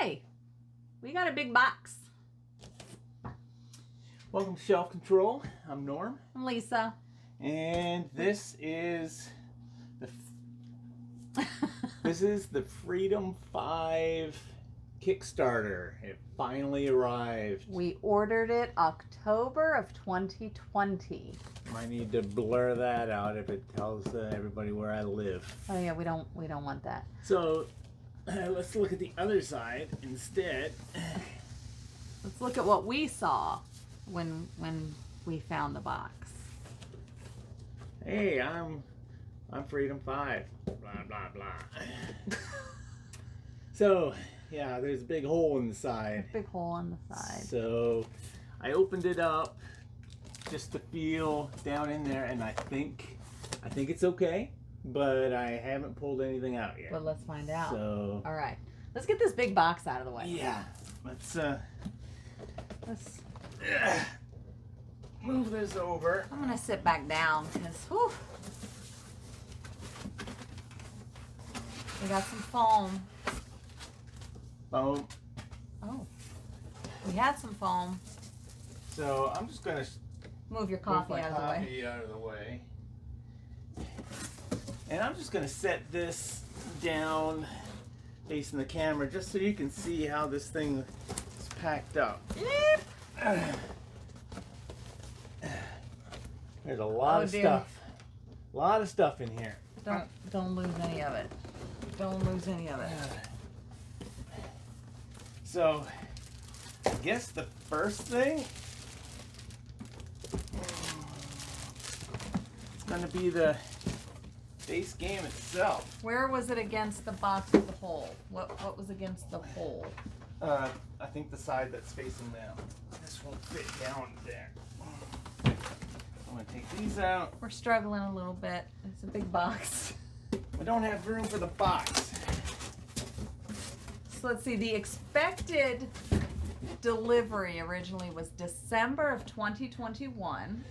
Hi, we got a big box. Welcome to Shelf Control. I'm Norm. I'm Lisa. And this is the Freedom 5 Kickstarter. It finally arrived. We ordered it October of 2020. Might need to blur that out if it tells everybody where I live. Oh yeah, we don't want that. So let's look at the other side instead. Let's look at what we saw when we found the box. Hey, I'm Freedom 5. Blah blah blah. So yeah, there's a big hole in the side. Big hole in the side. So I opened it up just to feel down in there, and I think it's okay, but I haven't pulled anything out yet. Well, let's find out. So all right, let's get this big box out of the way. Yeah, let's move this over. I'm gonna sit back down because we got some foam. Boom. Oh, we had some foam. So I'm just gonna move your coffee move my out of the way. coffee out of the way. And I'm just gonna set this down facing the camera just so you can see how this thing is packed up. There's a lot of stuff. A lot of stuff in here. Don't lose any of it. Don't lose any of it. So, I guess the first thing is going to be the base game itself. Where was it against the box of the hole? What was against the hole? I think the side that's facing down. This won't fit down there. I'm going to take these out. We're struggling a little bit. It's a big box. We don't have room for the box. So let's see, the expected delivery originally was December of 2021.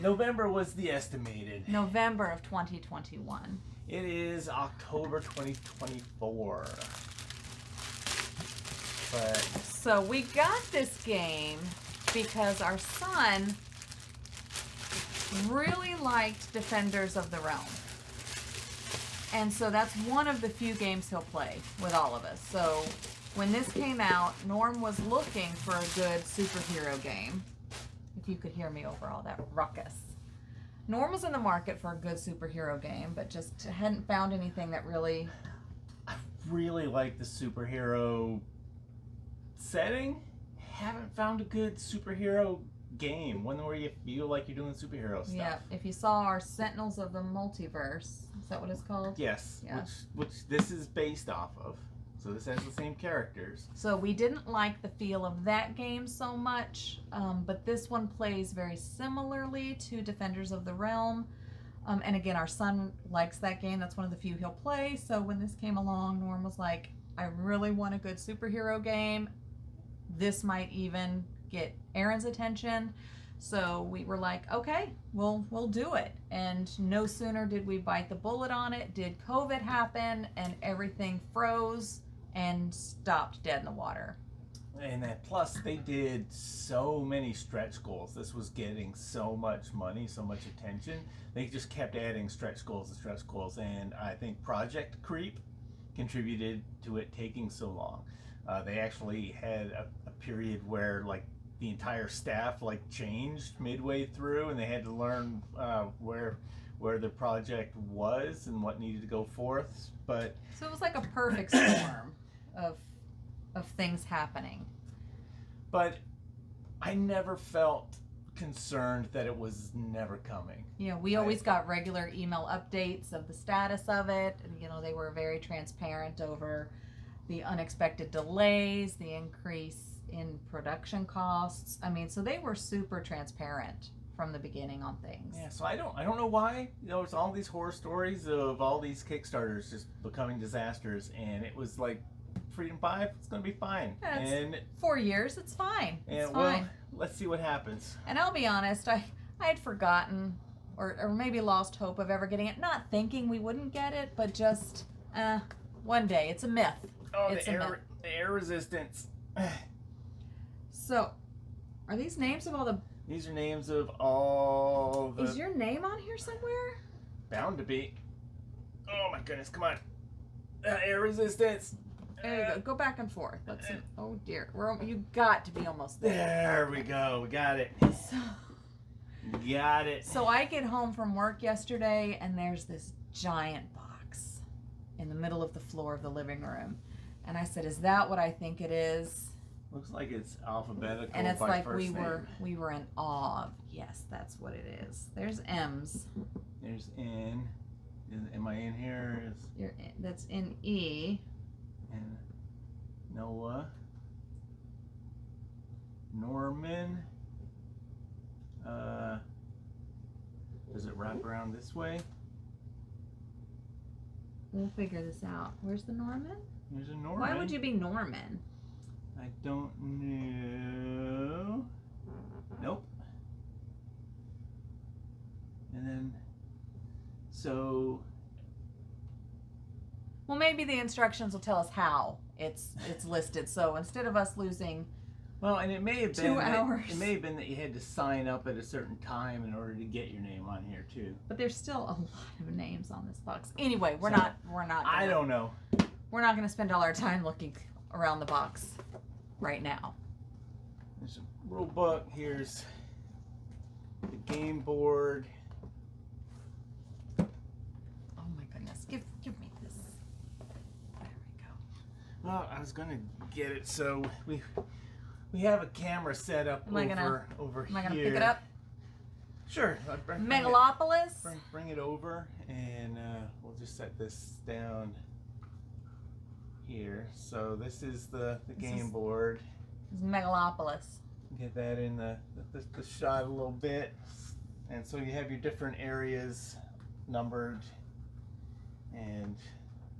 November was the estimated. November of 2021. It is October 2024. But so we got this game because our son really liked Defenders of the Realm. And so that's one of the few games he'll play with all of us. So when this came out, Norm was looking for a good superhero game. If you could hear me over all that ruckus. Norm was in the market for a good superhero game, but just hadn't found anything that really... I really like the superhero setting. Haven't found a good superhero game. One where you feel like you're doing superhero stuff. Yeah, if you saw our Sentinels of the Multiverse, is that what it's called? Yes, yeah. which this is based off of. So this has the same characters. So we didn't like the feel of that game so much, but this one plays very similarly to Defenders of the Realm. And again, our son likes that game. That's one of the few he'll play. So when this came along, Norm was like, I really want a good superhero game. This might even get Aaron's attention. So we were like, okay, we'll do it. And no sooner did we bite the bullet on it, did COVID happen, and everything froze and stopped dead in the water. And then plus they did so many stretch goals. This was getting so much money, so much attention. They just kept adding stretch goals, and I think Project Creep contributed to it taking so long. They actually had a period where like the entire staff like changed midway through, and they had to learn where the project was and what needed to go forth. But so it was like a perfect storm of things happening. But I never felt concerned that it was never coming. You know, we always got regular email updates of the status of it, and you know, they were very transparent over the unexpected delays, the increase in production costs. I mean, so they were super transparent from the beginning on things. Yeah, so I don't know why. You know, it's all these horror stories of all these Kickstarters just becoming disasters, and it was like Freedom 5, it's gonna be fine. Yeah, and 4 years, it's fine. It's and fine. Well, let's see what happens. And I'll be honest, I had forgotten or maybe lost hope of ever getting it. Not thinking we wouldn't get it, but just one day. It's a myth. Oh, it's the Air resistance. So, are these names of all the... These are names of all the... Is your name on here somewhere? Bound to be. Oh my goodness, come on. Air resistance. There you go. Go back and forth. Let's see. Oh dear. You got to be almost there. There we go. We got it. Got it. So I get home from work yesterday and there's this giant box in the middle of the floor of the living room. And I said, is that what I think it is? Looks like it's alphabetical. And it's by like first name. we were in awe of. Yes, that's what it is. There's M's. There's N. Am I in here? That's in E. And Noah. Norman. Does it wrap around this way? We'll figure this out. Where's the Norman? There's a Norman. Why would you be Norman? I don't know. Nope. And then, so. Well, maybe the instructions will tell us how it's listed. So instead of us losing, well, and it may have been 2 hours. It may have been that you had to sign up at a certain time in order to get your name on here too. But there's still a lot of names on this box. Anyway, we're not. I don't know. We're not going to spend all our time looking around the box right now. There's a rule book. Here's the game board. Oh my goodness! Give me this. There we go. Well, I was gonna get it. So we have a camera set up over here. Am I gonna pick it up? Sure. Megalopolis. Bring it over, and we'll just set this down here. So this is the game board. This is Megalopolis. Get that in the shot a little bit, and so you have your different areas numbered, and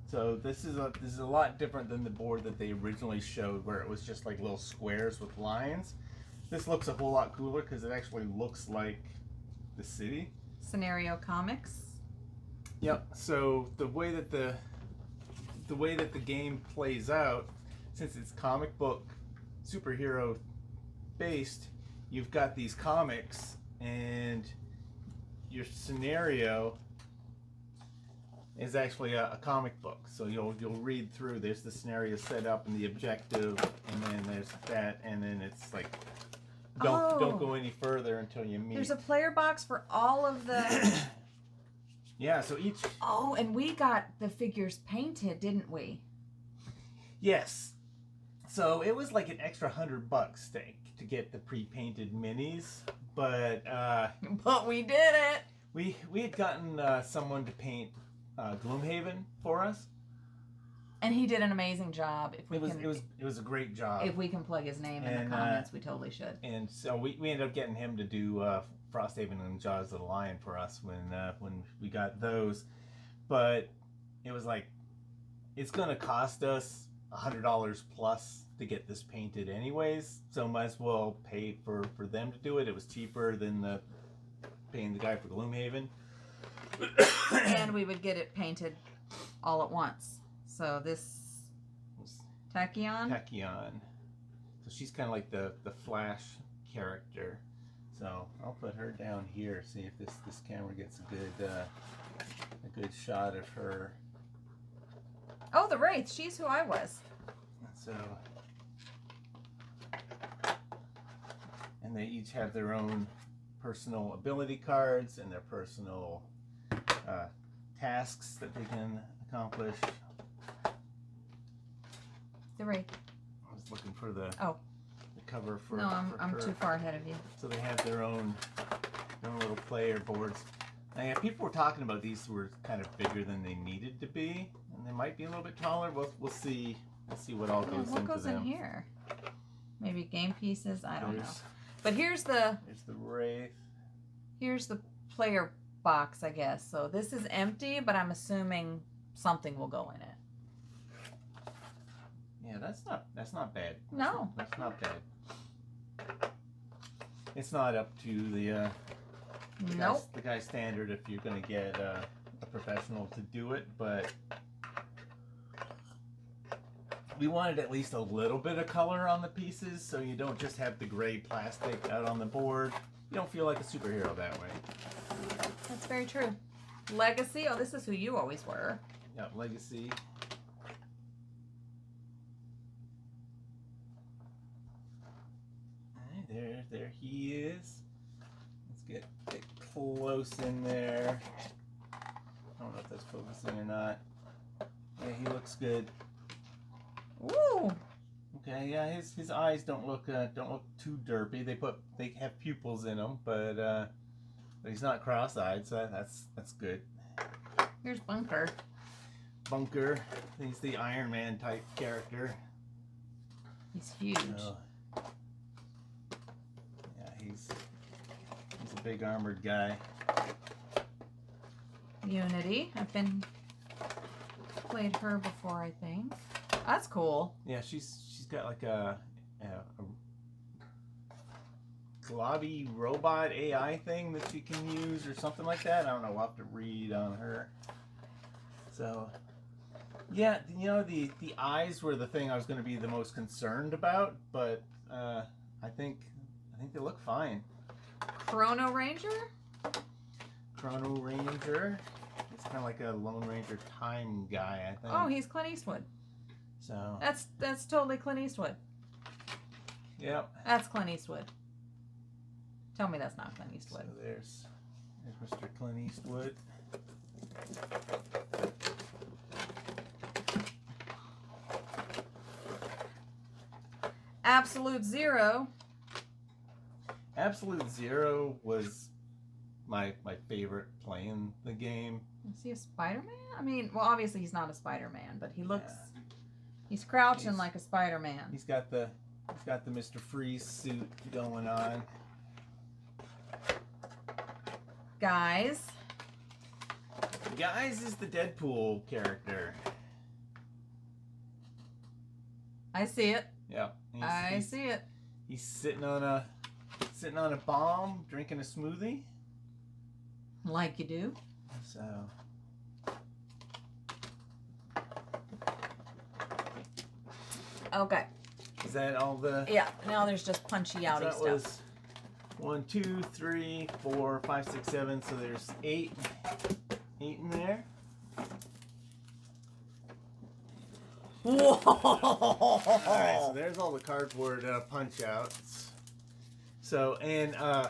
so this is a lot different than the board that they originally showed, where it was just like little squares with lines. This looks a whole lot cooler because it actually looks like the city. Scenario comics. Yep. So the way that the game plays out, since it's comic book superhero based, you've got these comics and your scenario is actually a comic book. So you'll read through. There's the scenario set up and the objective, and then there's that, and then it's like don't go any further until you meet. There's a player box for all of the. Yeah. So each. Oh, and we got the figures painted, didn't we? Yes. So it was like an extra $100 to get the pre-painted minis, but we did it. We had gotten someone to paint Gloomhaven for us, and he did an amazing job. If it was a great job. If we can plug his name in the comments, we totally should. And so we ended up getting him to do Frosthaven and Jaws of the Lion for us when we got those, but it was like it's gonna cost us $100 plus to get this painted anyways, so might as well pay for them to do it. It was cheaper than paying the guy for Gloomhaven. And we would get it painted all at once. So this Tachyon. So she's kind of like the Flash character. So I'll put her down here. See if this camera gets a good shot of her. Oh, the Wraith. She's who I was. So, and they each have their own personal ability cards and their personal tasks that they can accomplish. The Wraith. I was looking for the cover for. No, for I'm her. too far ahead of you. So they have their own little player boards. Now, yeah, people were talking about these were kind of bigger than they needed to be, and they might be a little bit taller. We'll see. We'll see what all goes into them. What goes in here? Maybe game pieces. I don't know. But here's the Wraith. Here's the player box, I guess. So this is empty, but I'm assuming something will go in it. Yeah, that's not bad. No, that's not bad. It's not up to the guy standard if you're going to get a professional to do it, but we wanted at least a little bit of color on the pieces, so you don't just have the gray plastic out on the board. You don't feel like a superhero that way. That's very true. Legacy. Oh, this is who you always were. Yeah, Legacy. There he is. Let's get close in there. I don't know if that's focusing or not. Yeah, he looks good. Ooh. Okay, yeah, his eyes don't look too derpy. They have pupils in them, but he's not cross-eyed, so that's good. Here's Bunker. Bunker, he's the Iron Man type character. He's huge. So, yeah, he's a big armored guy. Unity. I've played her before, I think. That's cool. Yeah, she's got like a globby robot AI thing that she can use or something like that. I don't know. We'll have to read on her. So, yeah, you know, the eyes were the thing I was going to be the most concerned about, but I think they look fine. Chrono Ranger? Chrono Ranger. It's kind of like a Lone Ranger time guy, I think. Oh, he's Clint Eastwood. So That's totally Clint Eastwood. Yep. That's Clint Eastwood. Tell me that's not Clint Eastwood. So there's Mr. Clint Eastwood. Absolute Zero. Absolute Zero was my favorite playing the game. Is he a Spider-Man? I mean, well, obviously he's not a Spider-Man, but he looks... He's crouching like a Spider-Man. He's got the Mr. Freeze suit going on. Guys. Guys is the Deadpool character. I see it. Yeah. I see it. He's sitting on a bomb, drinking a smoothie. Like you do. So. Okay. Is that all the? Yeah. Now there's just punchy outy that stuff. Was 1, 2, 3, 4, 5, 6, 7. So there's 8 in there. Whoa! All right, so there's all the cardboard punch outs. So, and I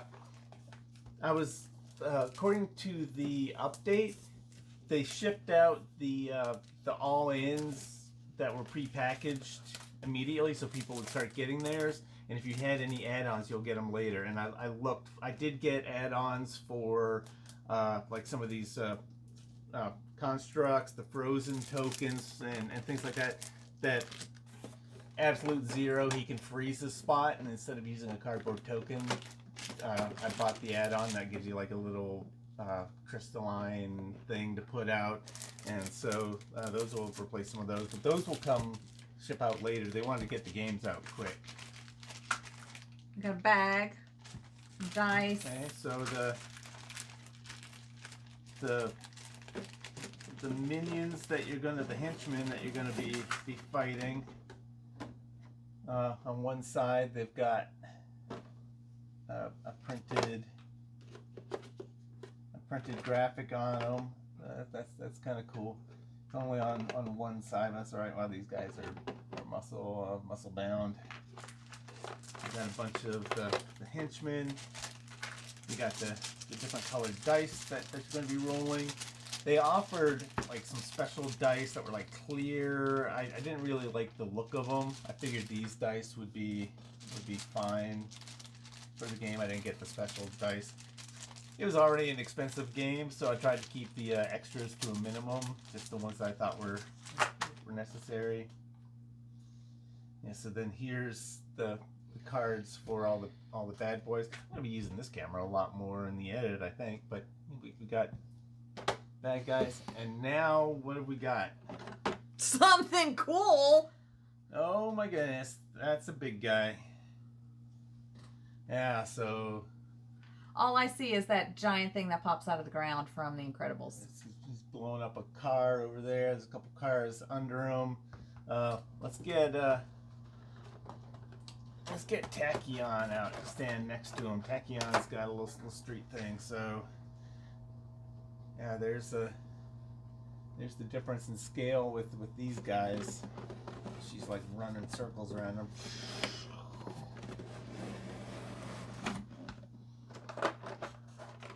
was according to the update, they shipped out the all-ins that were pre-packaged immediately, so people would start getting theirs. And if you had any add-ons, you'll get them later. And I looked, I did get add-ons for like some of these constructs, the frozen tokens, and things like that. That Absolute Zero, he can freeze the spot, and instead of using a cardboard token, I bought the add-on that gives you like a little crystalline thing to put out, and so those will replace some of those. But those will ship out later. They wanted to get the games out quick. We got a bag, some dice. Okay, so the minions that the henchmen that you're gonna be fighting. On one side, they've got a printed graphic on them. That's kind of cool. It's only on one side. That's all right. While these guys are muscle bound. We got a bunch of the henchmen. We got the different colored dice that you're going to be rolling. They offered like some special dice that were like clear. I didn't really like the look of them. I figured these dice would be fine for the game. I didn't get the special dice. It was already an expensive game, so I tried to keep the extras to a minimum, just the ones that I thought were necessary. Yeah. So then here's the cards for all the bad boys. I'm gonna be using this camera a lot more in the edit, I think. But we got bad guys, and now what have we got? Something cool. Oh my goodness, that's a big guy. Yeah, so all I see is that giant thing that pops out of the ground from The Incredibles. he's blowing up a car over there. There's a couple cars under him. Let's get Tachyon out to stand next to him. Tachyon's got a little street thing, so yeah, there's the difference in scale with these guys. She's like running circles around them.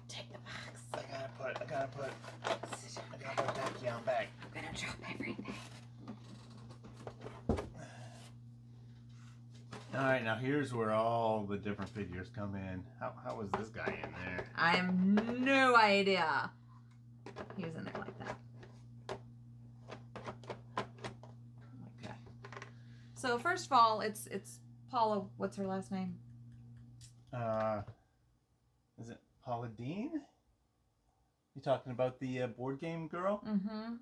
Take the box. I gotta put Tachyon back. I'm gonna drop everything. All right, now here's where all the different figures come in. How was this guy in there? I have no idea. He was in there like that. Okay. So first of all, it's Paula. What's her last name? Is it Paula Dean? You talking about the board game girl? Mm-hmm.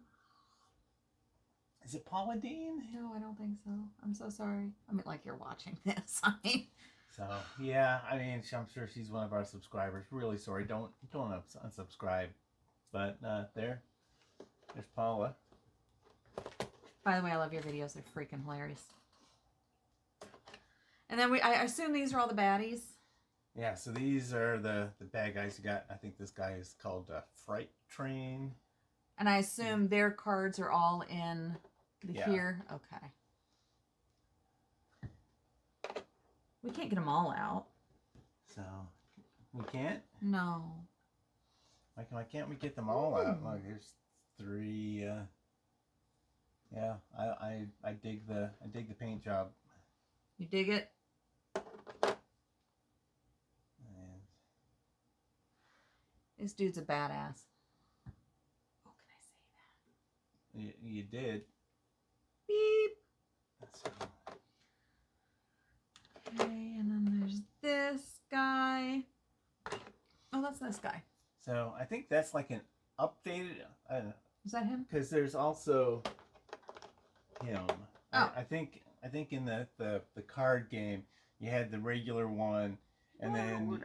Is it Paula Dean? No, I don't think so. I'm so sorry. I mean, like you're watching this. I mean. So yeah, I mean, I'm sure she's one of our subscribers. Really sorry, don't unsubscribe. But there's Paula. By the way, I love your videos. They're freaking hilarious. And then I assume these are all the baddies. Yeah, so these are the bad guys you got. I think this guy is called Fright Train. And I assume their cards are all in the here. Okay. We can't get them all out. So we can't? No. Why can't we get them all out? Look, here's 3. Yeah, I dig the paint job. You dig it? And This dude's a badass. Oh, can I say that? you did. Beep. So, Okay, and then there's this guy. Oh, that's this guy. so I think that's like an updated. I don't know. Is that him? Because there's also him. Oh. I think in the card game you had the regular one, and then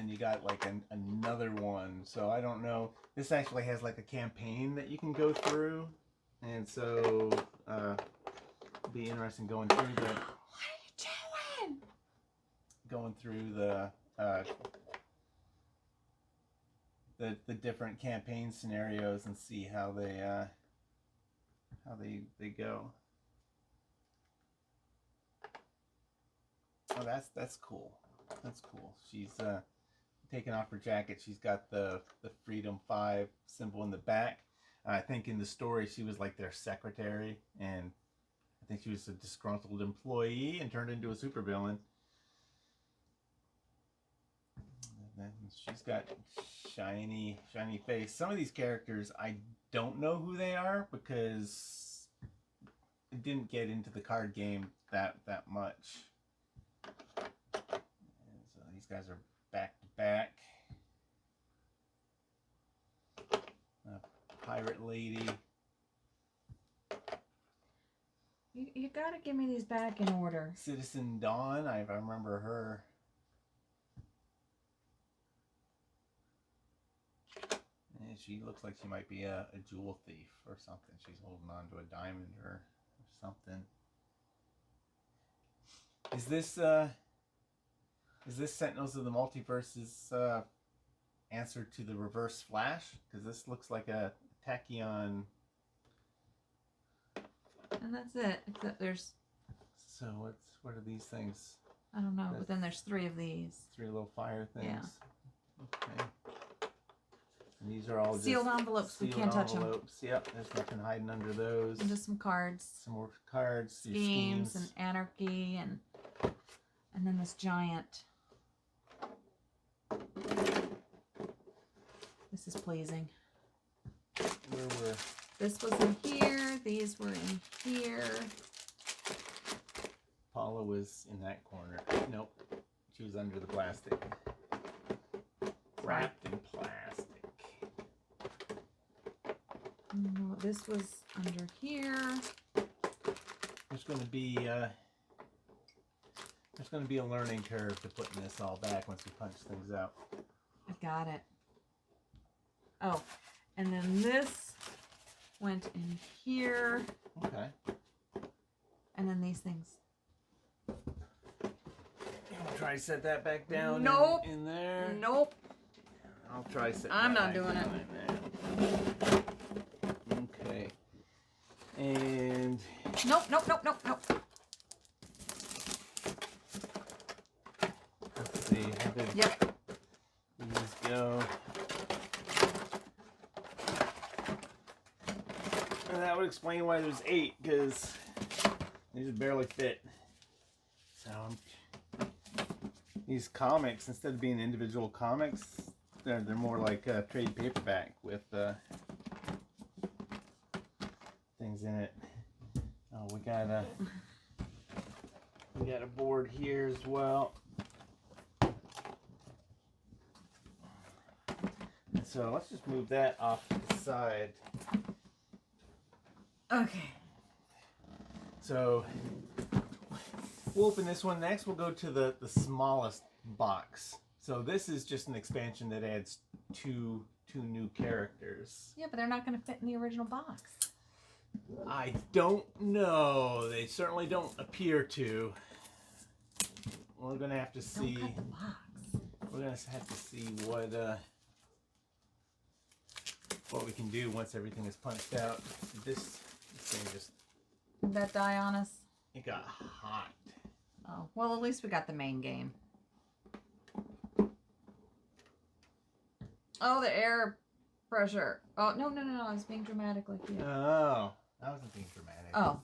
you got like another one. So I don't know. This actually has like a campaign that you can go through, and so it'll be interesting going through What are you doing? The different campaign scenarios and see how they go. Oh, that's cool. That's cool. She's taking off her jacket. She's got the Freedom 5 symbol in the back. I think in the story she was like their secretary, and I think she was a disgruntled employee and turned into a supervillain. She's got shiny face. Some of these characters I don't know who they are because it didn't get into the card game that much. And so these guys are back to back. Pirate lady. You gotta give me these back in order. Citizen Dawn. I remember her. And she looks like she might be a jewel thief or something. She's holding on to a diamond or something. Is this Sentinels of the Multiverse's answer to the Reverse Flash? Because this looks like a Tachyon. And that's it. Except there's, So what are these things? I don't know, but then there's 3 of these. 3 little fire things. Yeah. Okay. And these are all Sealed just envelopes. We sealed can't touch them. envelopes. Yep, there's nothing hiding under those. And just some cards. Some more cards. Your Schemes and anarchy and then this giant. This is pleasing. Where were? This was in here. These were in here. Paula was in that corner. Nope. She was under the plastic. Wrapped in plastic. No, this was under here. There's going to be a learning curve to putting this all back once we punch things out. I got it. Oh, and then this went in here. Okay. And then these things. I'll try to set that back down Nope. in there. Nope. I'll try setting I'm that not back doing down in there. Okay. And Nope. let's see, how did Yep. these go? And that would explain why there's 8, because these just barely fit. So these comics, instead of being individual comics, they're more like a trade paperback with things in it. Oh, we got a board here as well. So let's just move that off to the side. Okay. So we'll open this one next. We'll go to the smallest box. So this is just an expansion that adds two new characters. Yeah, but they're not going to fit in the original box. I don't know. They certainly don't appear to. We're gonna have to see. Don't cut the box. We're gonna have to see what we can do once everything is punched out. This thing just, Did that die on us? it got hot. Oh, well, at least we got the main game. Oh, the air pressure. Oh, no. I was being dramatic like you. Oh, that wasn't being dramatic. Oh.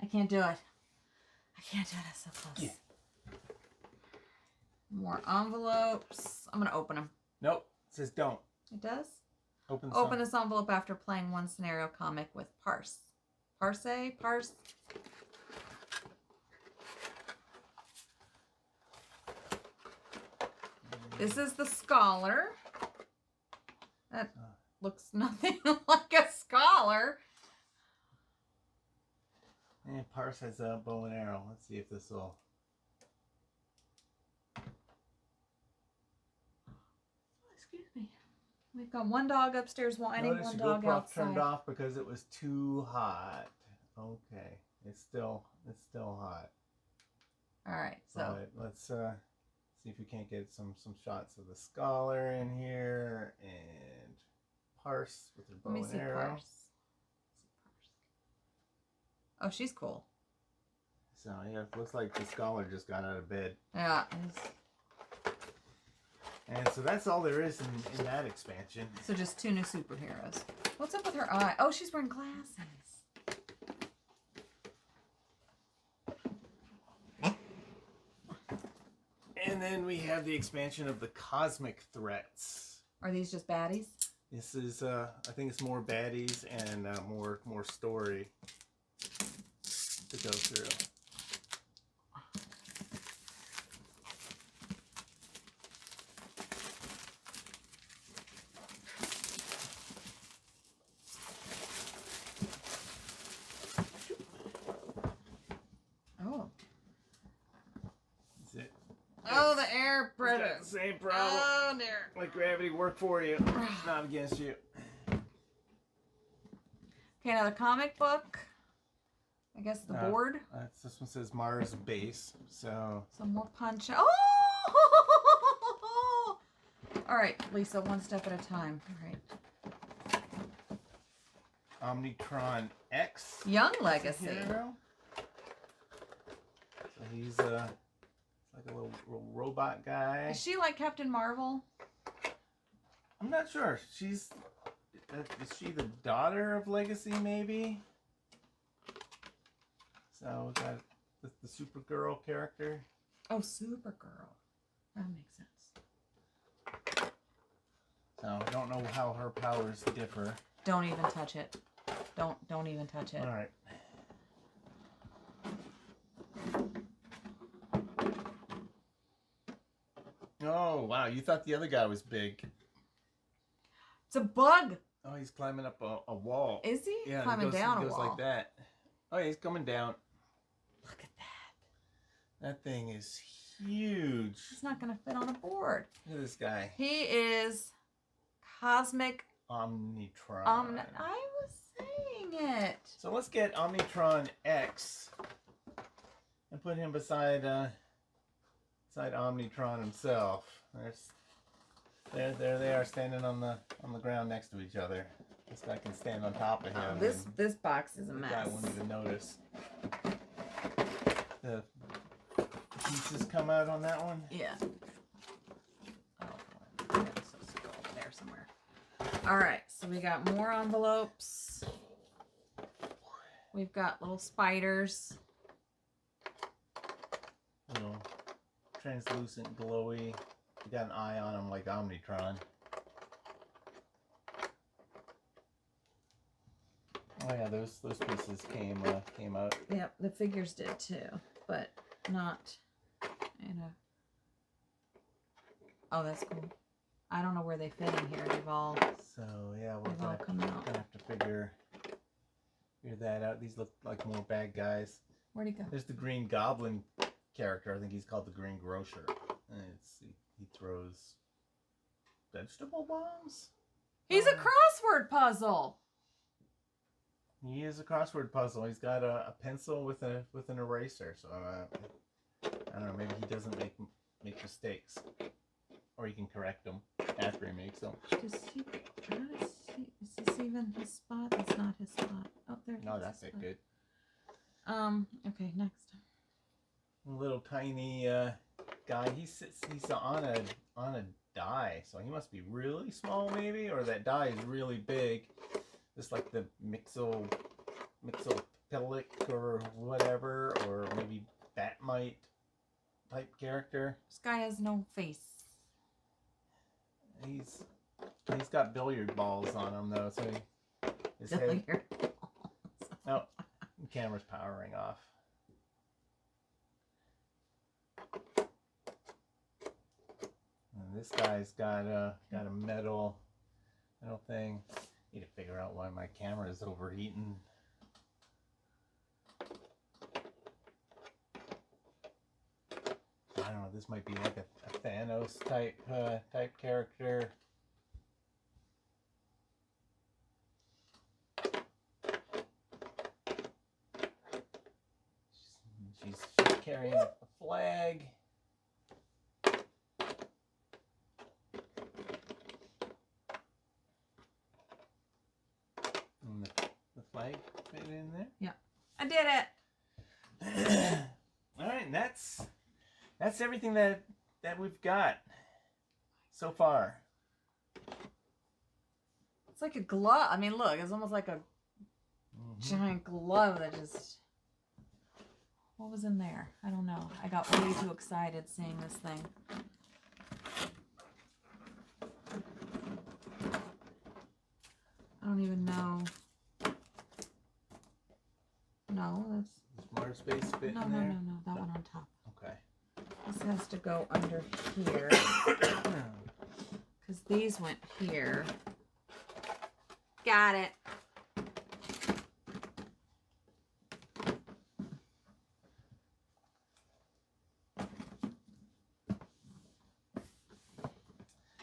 I can't do it. It's so close. Yeah. More envelopes. I'm going to open them. Nope. It says don't. It does? Open Open this envelope after playing one scenario comic with Parse. Parse? This is the Scholar. That looks nothing like a Scholar. And Parse has a bow and arrow. Let's see if this will. Excuse me. We've got one dog upstairs whining, Notice one your dog GoPro outside. turned off because it was too hot. Okay, it's still hot. All right, so All right, let's see if we can't get some shots of the Scholar in here and Parse with her bow let me and see arrow. Parse. Oh, she's cool. So yeah, it looks like the Scholar just got out of bed. Yeah. And so that's all there is in that expansion. So just 2 new superheroes. What's up with her eye? Oh, she's wearing glasses. And then we have the expansion of the Cosmic Threats. Are these just baddies? This is, I think it's more baddies and more story to go through. Oh. That's it. Oh, the air It's pressure. got the same problem. Oh, dear. Like gravity worked for you, it's not against you. Okay, now the comic book. I guess the board. This one says Mars Base, so Some more punch. Oh! All right, Lisa, one step at a time. All right. Omnicron X. Young Legacy. Hero. So he's like a little robot guy. Is she like Captain Marvel? I'm not sure. Is she the daughter of Legacy, maybe? So we got the Supergirl character. Oh, Supergirl. That makes sense. So I don't know how her powers differ. Don't even touch it. Don't even touch it. All right. Oh wow! You thought the other guy was big. It's a bug. Oh, he's climbing up a wall. Is he? Yeah, Climbing down he a goes wall. like that. Oh, yeah, he's coming down. Look at that. That thing is huge. He's not going to fit on a board. Look at this guy. He is Cosmic Omnitron. I was saying it. So let's get Omnitron X and put him beside Omnitron himself. There they are standing on the ground next to each other. This guy can stand on top of him. This box is a mess. I won't even notice. The pieces come out on that one. Yeah. Oh, it's still over there somewhere. All right, so we got more envelopes. We've got little spiders. Little translucent, glowy. You got an eye on him like Omnitron. Oh yeah, those pieces came out. Yep, the figures did too, but not in a. Oh, that's cool. I don't know where they fit in here. They've all. So yeah, we're all come out. gonna have to figure that out. These look like more bad guys. Where'd he go? There's the Green Goblin character. I think he's called the Green Grocer. And he throws vegetable bombs. He's a crossword puzzle. He is a crossword puzzle. He's got a pencil with an eraser. So I don't know. Maybe he doesn't make mistakes, or he can correct them after he makes them. Is this even his spot? It's not his spot. Oh, there. No, that's it. Good. Okay, next. A little tiny guy. He's on a die, so he must be really small, maybe, or that die is really big. Just like the Mixopilic or whatever, or maybe Batmite type character. This guy has no face. He's got billiard balls on him though, so his head. Oh, the camera's powering off. And this guy's got a metal thing. Need to figure out why my camera is overheating. I don't know. This might be like a Thanos type character. She's carrying a flag. The flag fit in there. Yeah, I did it. All right, and that's everything that we've got so far. It's like a glove. I mean, look, it's almost like a giant glove that just. What was in there? I don't know. I got way too excited seeing this thing. I don't even know. No, that's. Does Mars Space fit in there? No. That one on top. Okay. This has to go under here. Because these went here. Got it.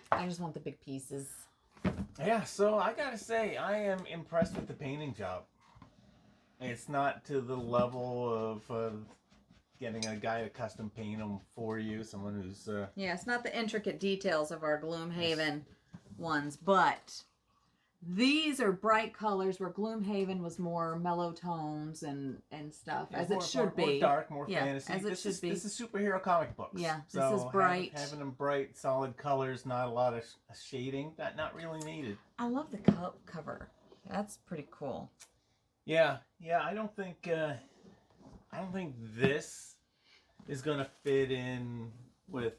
I just want the big pieces. Yeah, so I gotta say, I am impressed with the painting job. It's not to the level of getting a guy to custom paint them for you, someone who's... Yeah, it's not the intricate details of our Gloomhaven ones, but these are bright colors where Gloomhaven was more mellow tones and stuff, as it should be. More dark, more fantasy. As it should be. This is superhero comic books. Yeah, so this is bright. Having them bright, solid colors, not a lot of shading, not really needed. I love the cover. That's pretty cool. Yeah, I don't think this is gonna fit in with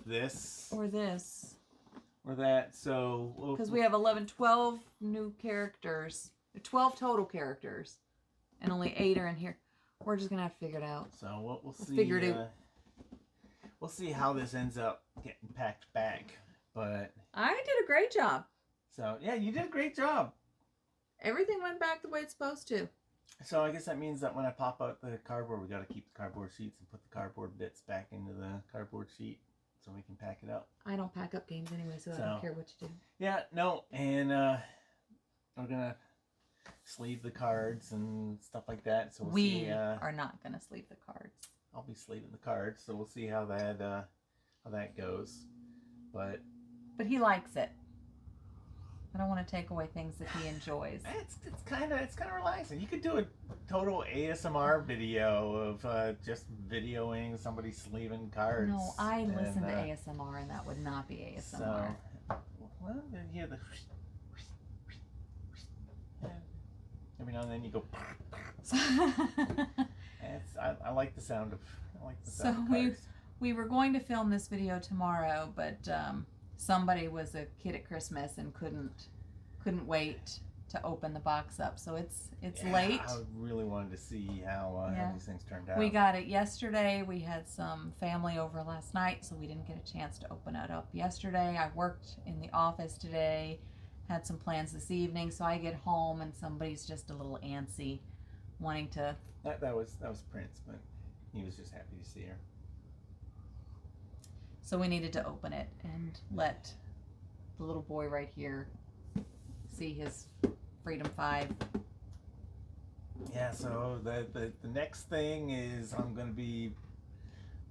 this or this or that. So because we have 12 new characters, 12 total characters, and only 8 are in here. We're just gonna have to figure it out. So we'll see. Figure it out. We'll see how this ends up getting packed back. But I did a great job. So yeah, you did a great job. Everything went back the way it's supposed to. So I guess that means that when I pop out the cardboard, we got to keep the cardboard sheets and put the cardboard bits back into the cardboard sheet so we can pack it up. I don't pack up games anyway, so I So- don't care what you do. Yeah, no, and we're gonna sleeve the cards and stuff like that. So we'll We see. are not going to sleeve the cards. I'll be sleeving the cards, so we'll see how that goes. But But he likes it. I don't want to take away things that he enjoys. it's kind of relaxing. You could do a total ASMR video of just videoing somebody sleeving cards. No, I listen to and, ASMR, and that would not be ASMR. So, well, then you hear the. Every now and then you go. I like the sound of. So we were going to film this video tomorrow, but somebody was a kid at Christmas and couldn't wait to open the box up. So it's late. I really wanted to see how these things turned out. We got it yesterday. We had some family over last night, so we didn't get a chance to open it up yesterday. I worked in the office today, had some plans this evening, so I get home and somebody's just a little antsy, wanting to. That was Prince, but he was just happy to see her. So we needed to open it and let the little boy right here see his Freedom 5. Yeah, so the next thing is I'm going to be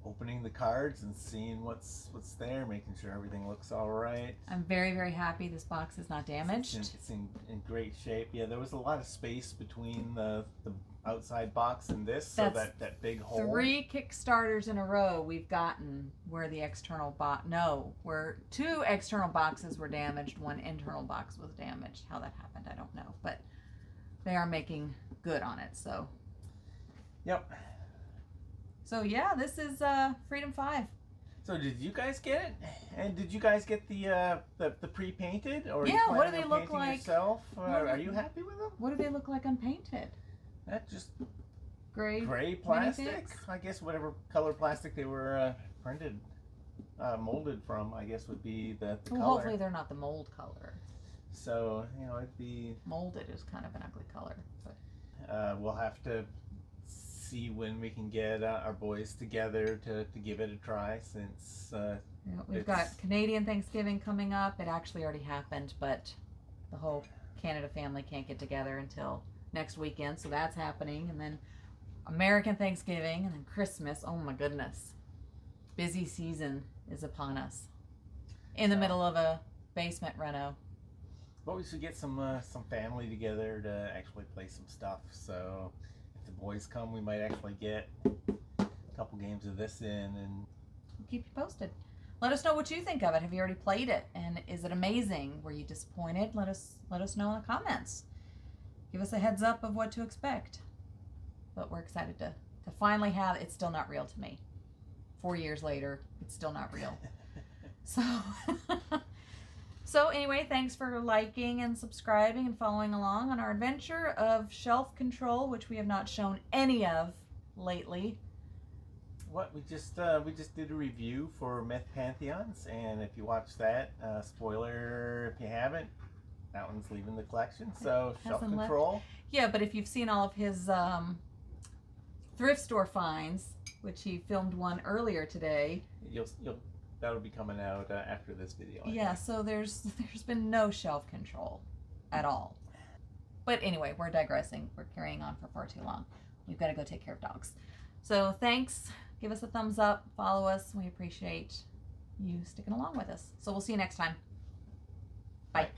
opening the cards and seeing what's there, making sure everything looks all right. I'm very, very happy this box is not damaged. It's in great shape. Yeah, there was a lot of space between the outside box and this, so that big hole. 3 Kickstarters in a row we've gotten where the external where 2 external boxes were damaged, 1 internal box was damaged. How that happened, I don't know, but they are making good on it. So Yep. So yeah, this is Freedom 5. So did you guys get it? And did you guys get the pre-painted, or are you Yeah, what do planning they on look painting like? yourself? What do Are they- you happy with them? What do they look like unpainted? That just Gray. gray plastic. Minifigs? I guess whatever color plastic they were printed, molded from, I guess would be the Well, color. hopefully they're not the mold color. So it'd be. Molded is kind of an ugly color. But We'll have to see when we can get our boys together to give it a try, since we've got Canadian Thanksgiving coming up. It actually already happened, but the whole Canada family can't get together until next weekend, so that's happening. And then American Thanksgiving, and then Christmas. Oh my goodness. Busy season is upon us. In the middle of a basement reno. But we should get some family together to actually play some stuff. So if the boys come, we might actually get a couple games of this in, and We'll keep you posted. Let us know what you think of it. Have you already played it? And is it amazing? Were you disappointed? Let us know in the comments. Give us a heads up of what to expect. But we're excited to finally have it. It's still not real to me. 4 years later, it's still not real. So So anyway, thanks for liking and subscribing and following along on our adventure of Shelf Control, which we have not shown any of lately. what we just did a review for Myth Pantheons, and if you watch that, spoiler if you haven't, that one's leaving the collection. So Shelf Hasn't left. Control. Yeah, but if you've seen all of his thrift store finds, which he filmed one earlier today. That'll be coming out after this video. I Yeah, think. so there's been no shelf control at all. But anyway, we're digressing. We're carrying on for far too long. We've got to go take care of dogs. So thanks. Give us a thumbs up. Follow us. We appreciate you sticking along with us. So we'll see you next time. Bye.